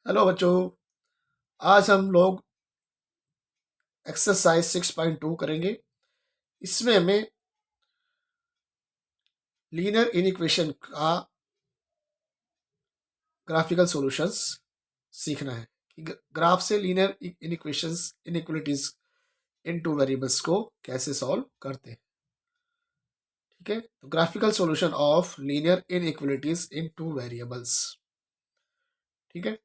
Hello बच्चों, आज हम लोग एक्सरसाइज 6.2 करेंगे। इसमें हमें लीनियर इनइक्वेशन का ग्राफिकल सॉल्यूशंस सीखना है कि ग्राफ से लीनियर इनइक्वेशंस इनइक्वलिटीज इन टू वेरिएबल्स को कैसे सॉल्व करते हैं। ठीक है, तो graphical solution of linear inequalities in two variables. ठीक है,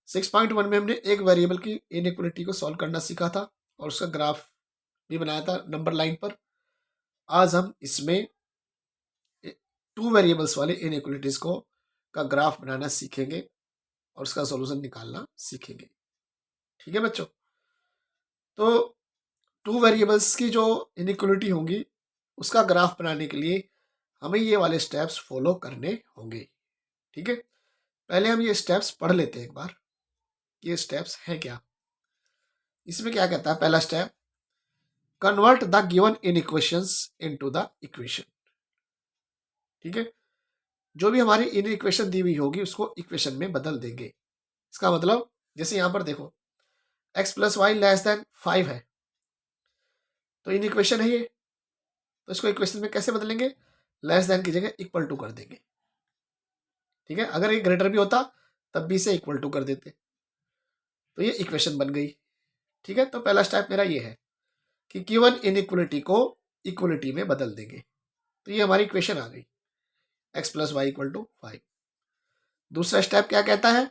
6.1 में हमने एक वेरिएबल की इनइक्वलिटी को सॉल्व करना सीखा था और उसका ग्राफ भी बनाया था नंबर लाइन पर। आज हम इसमें टू वेरिएबल्स वाले इनइक्वलिटीज को का ग्राफ बनाना सीखेंगे और उसका सॉल्यूशन निकालना सीखेंगे। ठीक है बच्चों, तो टू वेरिएबल्स की जो इनइक्वलिटी होंगी उसका ग्राफ बनाने के लिए हमें ये वाले स्टेप्स फॉलो करने होंगे। ठीक है, पहले हम ये स्टेप्स पढ़ लेते हैं एक बार, ये स्टेप्स हैं क्या। इसमें क्या कहता है, पहला step, convert the given inequations into the equation. ठीक है, जो भी हमारी इन इक्वेशन दी हुई होगी उसको इक्वेशन में बदल देंगे। इसका मतलब जैसे यहां पर देखो x plus Y less than 5 है, तो इन इक्वेशन है ये, तो इसको इक्वेशन में कैसे बदलेंगे, लेस देन की जगह इक्वल टू कर देंगे। ठीक है, अगर ये ग्रेटर भी होता तब भी इसे इक्वल टू कर देते, तो ये इक्वेशन बन गई। ठीक है, तो पहला स्टेप मेरा ये है कि गिवन इनइक्वलिटी को इक्वलिटी में बदल देंगे, तो ये हमारी इक्वेशन आ गई, x plus Y equal to 5। दूसरा स्टेप क्या कहता है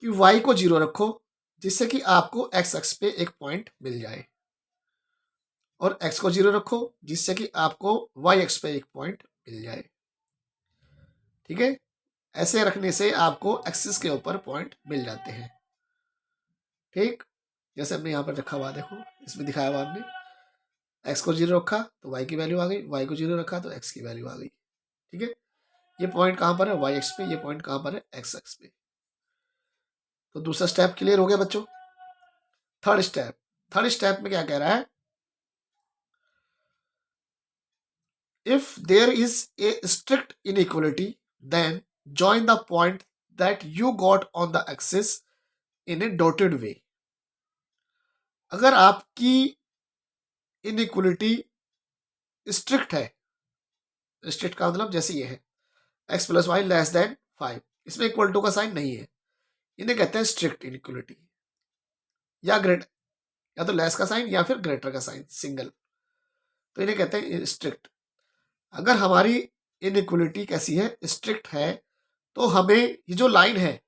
कि y को 0 रखो जिससे कि आपको x अक्ष पे एक पॉइंट मिल जाए, और x को 0 रखो जिससे कि आपको y अक्ष पे एक पॉइंट मिल जाए। ठीक है, ऐसे रखने से आपको एक्सिस के ऊपर पॉइंट मिल जाते हैं। ठीक, जैसे हमने यहाँ पर रखा हुआ, देखो इसमें दिखाया हुआ हमने x को 0 रखा तो y की वैल्यू आ गई, y को 0 रखा तो x की वैल्यू आ गई। ठीक है, ये पॉइंट कहाँ पर है, y अक्ष पे, ये पॉइंट कहाँ पर है, x अक्ष पे। तो दूसरा स्टेप क्लियर हो गया बच्चों। थर्ड स्टेप में क्या कह रहा है, if there is a strict inequality then join the point that you got on the axis in a dotted way। अगर आपकी इनइक्वलिटी स्ट्रिक्ट है, स्ट्रिक्ट का मतलब जैसे ये है x plus Y less than 5, इसमें इक्वल टू का साइन नहीं है, इन्हें कहते हैं स्ट्रिक्ट इनइक्वलिटी, या ग्रेट, या तो लेस का साइन या फिर ग्रेटर का साइन सिंगल, तो इन्हें कहते हैं स्ट्रिक्ट। अगर हमारी इनइक्वलिटी कैसी है, स्ट्रिक्ट है, तो हमें ये जो लाइन है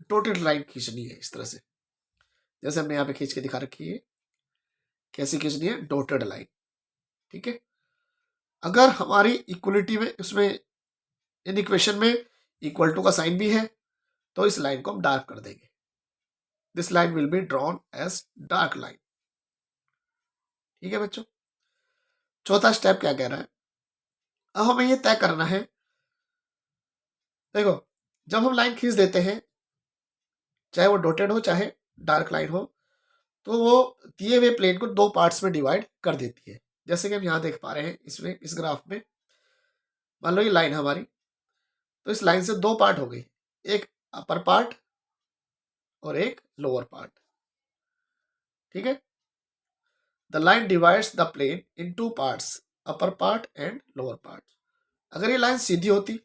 डॉटेड लाइन खींचनी है इस तरह से, जैसे हमने यहाँ पे खींच के दिखा रखी है, कैसी खींचनी है, डॉटेड लाइन। ठीक है, अगर हमारी इक्वलिटी में उसमें इन इक्वेशन में इक्वल टू का साइन भी है तो इस लाइन को हम डार्क कर देंगे, this line will be drawn as dark line. ठीक है बच्चों, चौथा स्टेप क्या कह रहा है, अब हमें ये तय करना है, देखो जब हम लाइन खींच देते हैं, चाहे वो डॉटेड हो चाहे डार्क लाइन हो, तो वो दिए हुए प्लेन को दो पार्ट्स में डिवाइड कर देती है। जैसे कि हम यहाँ देख पा रहे हैं, इसमें इस ग्राफ में मान लो ये लाइन हमारी, तो इस लाइन से दो पार्ट हो गई, एक अपर पार्ट और एक लोअर पार्ट। ठीक है, the line divides the plane in two parts, upper part and lower part. अगर ये लाइन सीधी होती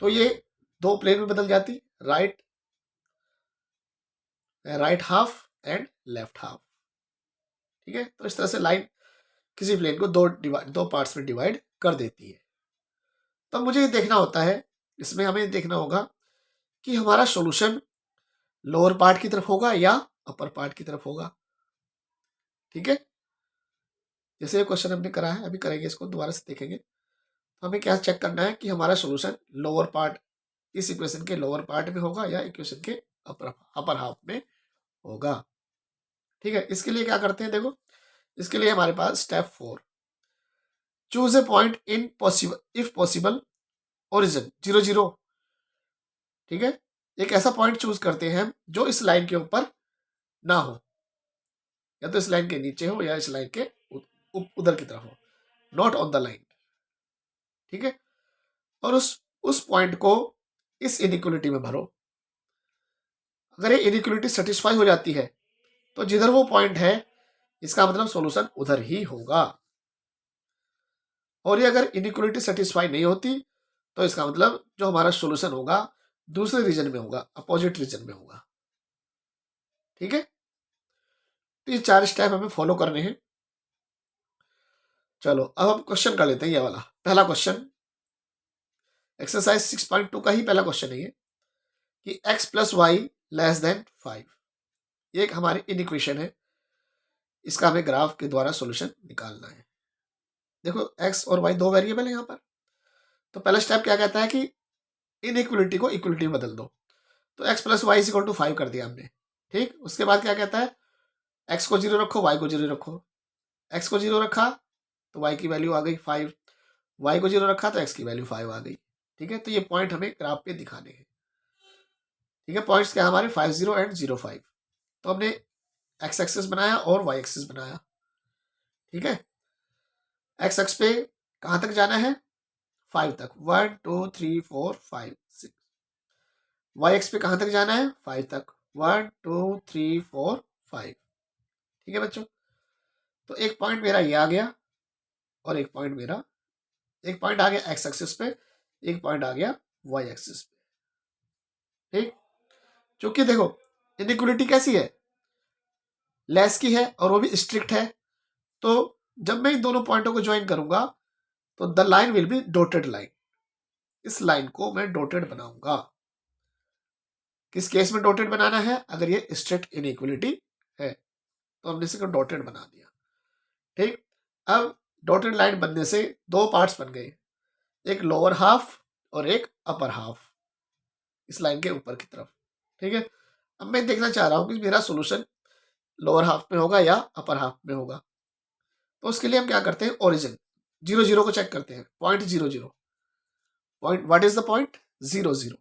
तो ये दो प्लेन में बदल जाती, right half and left half. ठीक है, तो इस तरह से लाइन किसी प्लेन को दो पार्ट्स में डिवाइड कर देती है। तब मुझे ये देखना होता है, इसमें हमें देखना होगा कि हमारा सॉल्यूशन लोअर पार्ट की तरफ होगा या अपर पार्ट की तरफ होगा। ठीक है, जैसे ये क्वेश्चन हमने करा है, अभी करेंगे इसको दोबारा से देखेंगे, तो हमें क्या चेक करना है कि हमारा सॉल्यूशन लोअर पार्ट, इस इक्वेशन के लोअर पार्ट में होगा या इक्वेशन के अपर हाफ में होगा। ठीक है, इसके लिए क्या करते हैं, देखो इसके लिए हमारे पास step 4, choose a point in possible if possible origin 0 0। ठीक है, एक ऐसा पॉइंट चूज करते हैं जो इस लाइन के ऊपर ना हो, या तो इस लाइन के नीचे हो या इस लाइन के उधर की तरफ हो, नॉट ऑन द लाइन। ठीक है, और उस पॉइंट को इस इनइक्वलिटी में भरो। अगर ये इनइक्वलिटी सेटिस्फाई हो जाती है तो जिधर वो पॉइंट है इसका मतलब सॉल्यूशन उधर ही होगा, और ये अगर इनइक्वलिटी सेटिस्फाई नहीं होती तो इसका मतलब जो हमारा सॉल्यूशन होगा दूसरे रीजन में होगा, अपोजिट रीजन में होगा। ठीक है, तो ये 4 स्टेप हमें फॉलो करने हैं। चलो अब हम क्वेश्चन कर लेते हैं। ये वाला पहला क्वेश्चन एक्सरसाइज 6.2 का ही पहला क्वेश्चन है ये, कि x plus Y less than 5। ये एक हमारी इनइक्वेशन है, इसका हमें ग्राफ के द्वारा सॉल्यूशन निकालना है। देखो x और y दो वेरिएबल है यहाँ पर, तो पहला स्टेप क्या कहता है कि इनइक्वलिटी को इक्वलिटी में बदल दो। तो x plus Y equal to 5 कर दिया हमने। ठीक, उसके बाद क्या कहता है x को 0 रखो, y को 0 रखो। x को 0 रखा तो y की वैल्यू आ गई 5, y को 0 रखा तो x की वैल्यू 5 आ गई। ठीक है, तो ये पॉइंट हमें ग्राफ पे दिखाने हैं। ठीक है, पॉइंट्स क्या हमारे 5 0 एंड 0 5। तो हमने x एक्सिस बनाया और y एक्सिस बनाया। ठीक है, x एक्स पे कहां तक जाना है 5 तक, 1 2 3 4 5 6। y एक्स पे कहां तक जाना है 5 तक, 1 2 3 4 5। ठीक है बच्चों, तो एक पॉइंट मेरा ये आ गया और एक पॉइंट आ गया x एक्सिस पे, एक पॉइंट आ गया y एक्सिस पे। ठीक, क्योंकि देखो इनइक्वलिटी कैसी है, लेस की है और वो भी स्ट्रिक्ट है, तो जब मैं इन दोनों पॉइंटों को ज्वाइन करूंगा तो the line will B dotted line. इस लाइन को मैं डॉटेड बनाऊंगा। किस केस में डॉटेड बनाना है, अगर ये स्ट्रिक्ट इनइक्वलिटी है तो हमने इसे डॉटेड बना दिया। ठीक, अब डॉटेड लाइन बनने से दो पार्ट्स बन गए, एक लोअर हाफ और एक अपर हाफ, इस लाइन के ऊपर की तरफ। ठीक है, अब मैं देखना चाह रहा हूं कि मेरा सॉल्यूशन लोअर हाफ में होगा या अपर हाफ में होगा। तो उसके लिए हम क्या करते हैं, ओरिजिन 0 0 को चेक करते हैं। Point 0 0, point what is the point 0 0।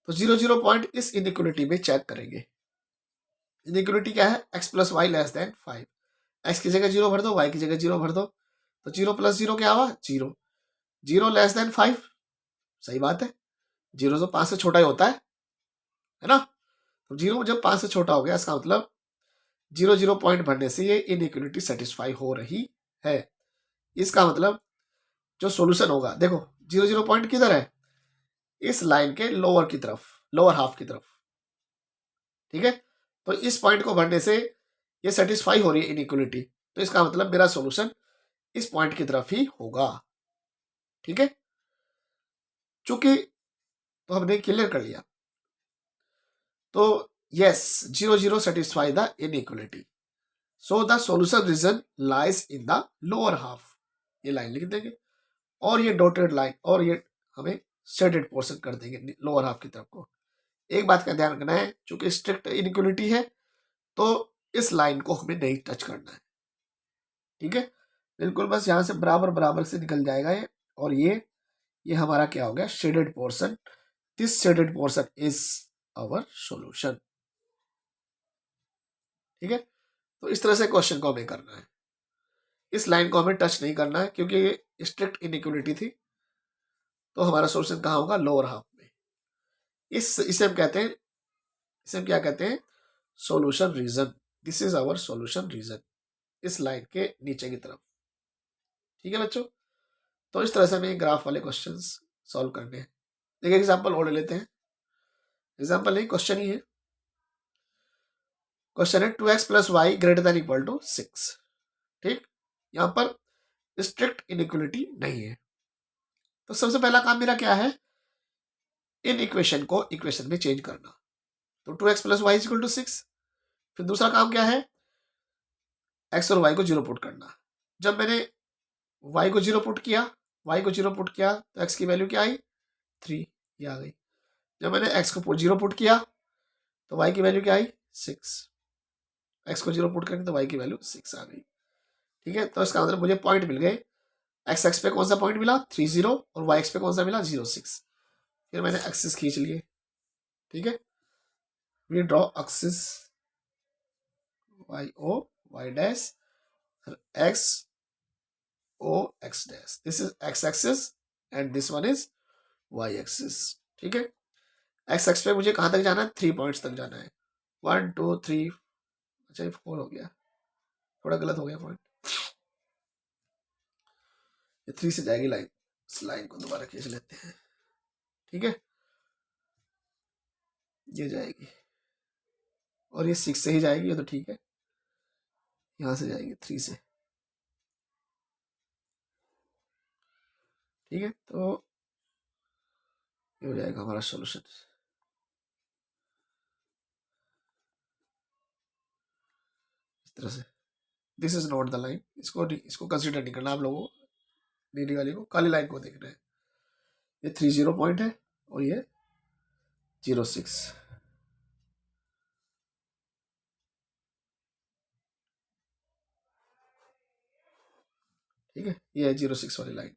तो 0 0 पॉइंट इस इनइक्वलिटी में चेक करेंगे। इनइक्वलिटी क्या है, x plus Y less than 5। x की जगह 0 भर दो, y की जगह 0 भर दो, तो 0 प्लस 0 क्या हुआ 0। 0 लेस देन 5, सही बात है, 0 तो 5 से छोटा ही होता है ना। तो 0 जब 5 से छोटा हो गया इसका मतलब 0 0 पॉइंट भरने से ये इनइक्वलिटी सेटिस्फाई हो रही है। इसका मतलब जो सॉल्यूशन होगा, देखो 0 0 पॉइंट किधर है, इस लाइन के लोअर की तरफ, लोअर हाफ की तरफ। ठीक है, तो इस पॉइंट को भरने से ये सेटिस्फाई हो रही है इनइक्वलिटी, तो इसका मतलब मेरा सॉल्यूशन इस पॉइंट की तरफ ही होगा। ठीक है, चूंकि तो हमने क्लियर कर लिया, तो yes 0 0 satisfy the inequality, so the solution region lies in the lower half. ये लाइन लिख देंगे और ये डॉटेड लाइन और ये हमें शेडेड पोर्शन कर देंगे लोअर हाफ की तरफ को। एक बात का ध्यान रखना है, चूंकि स्ट्रिक्ट इनइक्वलिटी है तो इस लाइन को हमें नहीं टच करना है। ठीक है, बिल्कुल बस यहां से बराबर बराबर से निकल जाएगा ये, और ये हमारा क्या हो गया shaded portion. This shaded portion is our solution. ठीक है, तो इस तरह से क्वेश्चन को हमें करना है। इस लाइन को हमें टच नहीं करना है क्योंकि ये स्ट्रिक्ट इनइक्वलिटी थी, तो हमारा सॉल्यूशन कहाँ होगा लोअर हाफ में। इसे हम कहते हैं, इसे हम क्या कहते हैं solution region. This is our solution region, इस लाइन के नीचे की तरफ। ठीक है बच्चों, तो इस तरह से हमें ग्राफ वाले क्वेश्चंस सॉल्व करने हैं। एक एग्जांपल और ले लेते हैं। एग्जांपल नहीं, क्वेश्चन ही है। क्वेश्चन है 2x plus Y greater than equal to 6। ठीक, यहां पर स्ट्रिक्ट इनइक्वलिटी नहीं है, तो सबसे पहला काम मेरा क्या है, इन इक्वेशन को इक्वेशन में चेंज करना। तो 2x plus Y equal to 6। फिर दूसरा काम क्या है, x और y को 0 पुट करना। जब मैंने y को 0 पुट किया, तो x की वैल्यू क्या आई 3, ये आ गई। जब मैंने x को 0 पुट किया तो y की वैल्यू क्या आई 6, x को 0 पुट करेंगे तो y की वैल्यू 6 आ गई। ठीक है, तो इसका मतलब मुझे पॉइंट मिल गए। x एक्स पे कौन सा पॉइंट मिला 3 0 और y एक्स पे कौन सा मिला 0 6। फिर मैंने एक्सिस खींच लिए। ठीक है, we draw axis y o y dash x o x dash. This is x axis and this one is y axis. ठीक है, एक्स एक्स पे मुझे कहाँ तक जाना है, 3 पॉइंट्स तक जाना है, 1 2 3, अच्छा ये 4 हो गया, थोड़ा गलत हो गया पॉइंट, ये 3 से जाएगी लाइन, इस लाइन को दोबारा खींच लेते हैं, ठीक है, ये जाएगी और ये 6 से ही जाएगी, ये तो ठीक है, यहाँ से जाएगी 3 से, ठीक है, तो ये हो जाएगा हमारा सॉल्यूशन इस तरह से। This is not the line, इसको कंसिडर नहीं करना आप लोगों को, नीली वाली को, काली लाइन को देखना है, ये 30 पॉइंट है और ये 06, ठीक है, ये है 06 वाली लाइन,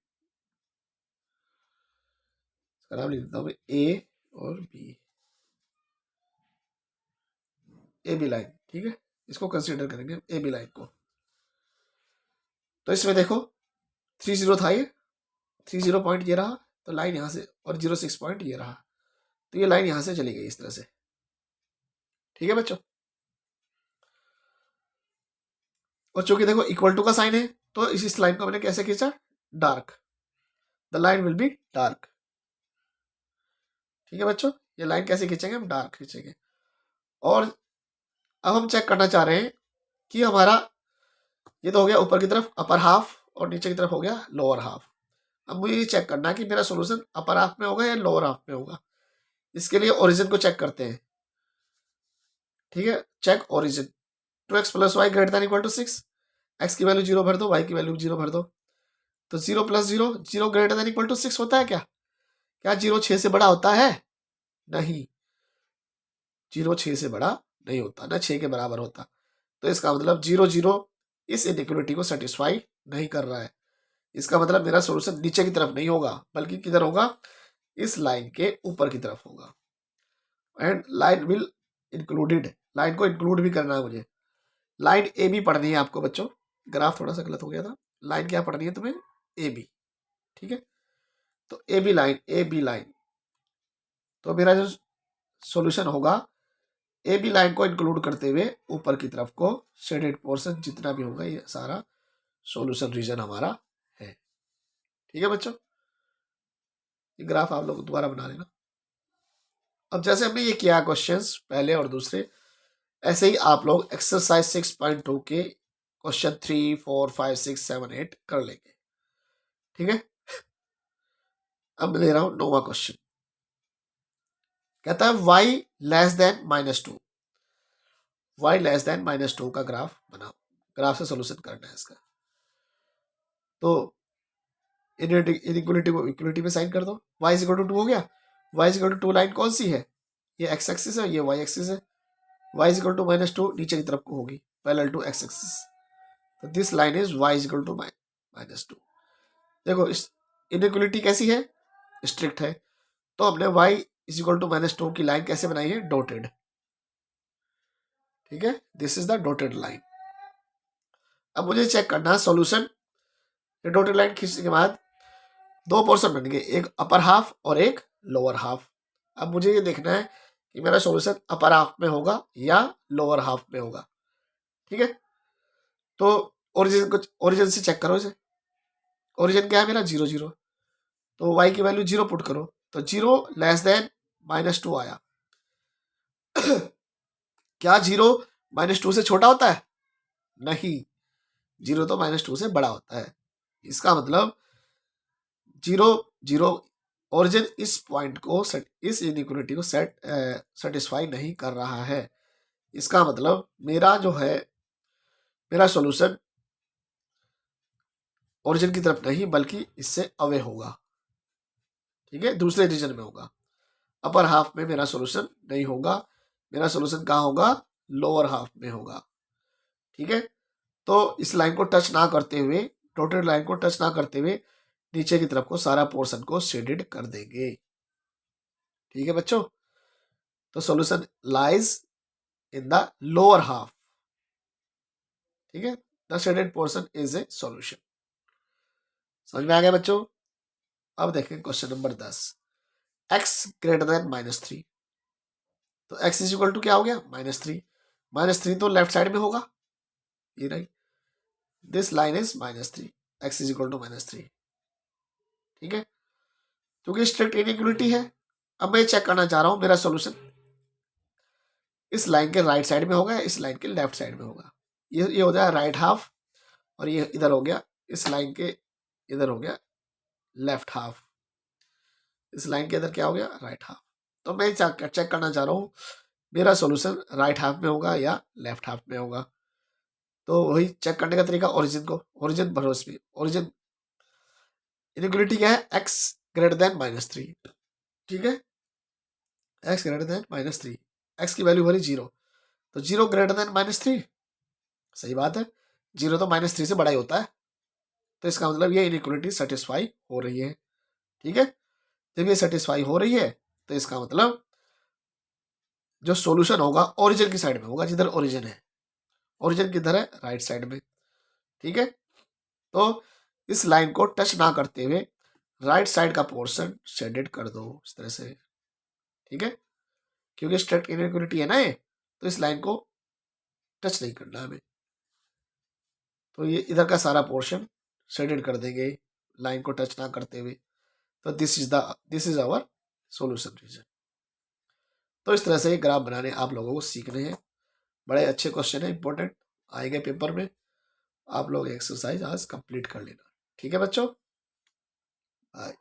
इसका नाम लिख देता हूँ ए और बी, ए बी लाइन, ठीक है, इसको कंसिडर करेंगे ए बी लाइन को। तो इसमें देखो 30 था, ये 30 पॉइंट ये रहा, तो लाइन यहाँ से, और 06 पॉइंट ये रहा, तो ये लाइन यहाँ से चली गई इस तरह से, ठीक है बच्चों। और चूंकि देखो इक्वल टू का साइन है, तो इस लाइन को मैंने कैसे खींचा, dark, the line will be dark, ठीक है बच्चों, ये लाइन कैसे खींचेंगे, हम डार्क खींचेंगे। और अब हम चेक करना चाह रहे हैं कि हमारा ये तो हो गया ऊपर की तरफ अपर हाफ, और नीचे की तरफ हो गया लोअर हाफ। अब मुझे ये चेक करना है कि मेरा सॉल्यूशन अपर हाफ में होगा या लोअर हाफ में होगा। इसके लिए ओरिजिन को चेक करते हैं, ठीक है, check origin, 2x plus Y greater than equal to 6, X की वैल्यू 0 भर दो, वाई की वैल्यू 0 भर दो, तो 0 plus 0, 0 greater than equal to 6 होता है क्या, क्या 0 6 से बड़ा होता है, नहीं, 0 6 से बड़ा नहीं होता, ना 6 के बराबर होता, तो इसका मतलब 0 0 इस इनइक्वालिटी को सेटिस्फाई नहीं कर रहा है। इसका मतलब मेरा सॉल्यूशन नीचे की तरफ नहीं होगा, बल्कि किधर होगा, इस लाइन के ऊपर की तरफ होगा, and line will included, line को इंक्लूड भी करना है मुझे, लाइन ए बी पढ़नी है आपको बच्चों, ग्राफ थोड़ा सा गलत हो गया था, लाइन क्या पढ़नी है तुम्हें, ए बी, ठीक है, तो A B line, A B line, तो मेरा जो सॉल्यूशन होगा ए बी लाइन को इंक्लूड करते हुए ऊपर की तरफ को शेडेड पोर्शन जितना भी होगा, ये सारा सॉल्यूशन रीजन हमारा है, ठीक है बच्चों। ये ग्राफ आप लोग दोबारा बना लेना। अब जैसे हमने ये किया क्वेश्चंस पहले और दूसरे, ऐसे ही आप लोग एक्सरसाइज 6.2 के क्वेश्चन 3 4 5 6 7 8 कर लेंगे, ठीक है। अब मैं ले रहा हूं 9वां क्वेश्चन, कहता है y less than -2, y less than -2 का ग्राफ बनाओ, ग्राफ से सोल्यूशन करना है इसका। तो इनइक्वालिटी को इक्वलिटी में साइन कर दो, y इज इक्वल टू 2 हो गया, y is equal to 2 line कौन सी है, ये x एक्सिस है, ये y एक्सिस है, y इज इक्वल टू -2 नीचे की तरफ को होगी पैरेलल टू x एक्सिस, तो this line is y is equal to -2। देखो इस इनइक्वालिटी कैसी है, स्ट्रिक्ट है, तो हमने y इज इक्वल टू -2 की लाइन कैसे बनाई है, डॉटेड, ठीक है, this is the dotted line. अब मुझे चेक करना है सॉल्यूशन, ये डॉटेड लाइन खींचने के बाद दो पोर्शन बन गए, एक अपर हाफ और एक लोअर हाफ। अब मुझे ये देखना है कि मेरा सॉल्यूशन अपर हाफ में होगा या लोअर हाफ में होगा, ठीक है। तो ओरिजिन से चेक करो इसे, ओरिजिन क्या है मेरा 0 0, तो y की वैल्यू 0 पुट करो, तो 0 लेस देन -2 आया। क्या 0 -2 से छोटा होता है, नहीं, 0 तो -2 से बड़ा होता है। इसका मतलब 0 0 ओरिजिन इस पॉइंट को इस इनइक्वालिटी को सेटिस्फाई नहीं कर रहा है। इसका मतलब मेरा जो है, मेरा सॉल्यूशन ओरिजिन की तरफ नहीं बल्कि इससे अवे होगा, ठीक है, दूसरे रीजन में होगा, अपर हाफ में मेरा सॉल्यूशन नहीं होगा, मेरा सॉल्यूशन कहाँ होगा, लोअर हाफ में होगा, ठीक है। तो इस लाइन को टच ना करते हुए, डॉटेड लाइन को टच ना करते हुए नीचे की तरफ को सारा पोर्शन को शेडेड कर देंगे, ठीक है बच्चों। तो solution lies in the lower half, ठीक है, the shaded portion is a solution. समझ में आ गया बच्चों। अब देखें question number 10, x greater than -3, तो एक्स इज इक्वल टू क्या हो गया -3, -3 तो लेफ्ट साइड में होगा, ये रही, this line is -3, x is equal to -3, ठीक है, क्योंकि स्ट्रिक्ट इनइक्वलिटी है। अब मैं चेक करना चाह रहा हूं मेरा सॉल्यूशन इस लाइन के राइट साइड में होगा या इस लाइन के लेफ्ट साइड में होगा। ये हो जाएगा राइट हाफ, और ये इधर हो गया इस लाइन के इधर हो गया लेफ्ट हाफ, इस लाइन के इधर क्या हो गया राइट हाफ। तो मैं चेक करना चाह रहा हूँ मेरा सॉल्यूशन राइट हाफ में होगा या लेफ्ट हाफ में होगा। तो वही चेक करने का तरीका, ओरिजिन भरोस में, ओरिजिन इनइक्वलिटी क्या है, एक्स ग्रेटर देन -3, ठीक है, एक्स ग्रेटर देन -3, एक्स की वैल्यू भरी 0, तो 0 ग्रेटर देन -3, सही बात है, 0 तो -3 से बड़ा ही होता है, तो इसका मतलब ये इनइक्वलिटी सेटिस्फाई हो रही है, ठीक है। जब ये सेटिस्फाई हो रही है तो इसका मतलब जो सॉल्यूशन होगा ओरिजिन की साइड में होगा, जिधर ओरिजिन है, ओरिजिन किधर है राइट साइड में, ठीक है। तो इस लाइन को टच ना करते हुए राइट साइड का पोर्शन शेडेड कर दो इस तरह से, ठीक है, क्योंकि स्ट्रेट इनइक्वलिटी है ना ये, तो इस लाइन को टच नहीं करना हमें, तो ये इधर का सारा पोर्शन शेडेड कर देंगे लाइन को टच ना करते हुए। तो this is our solution region. तो इस तरह से ग्राफ बनाने आप लोगों को सीखने हैं, बड़े अच्छे क्वेश्चन है, इंपॉर्टेंट आएंगे पेपर में, आप लोग एक्सरसाइज आज कंप्लीट कर लेना, ठीक है बच्चों, बाय।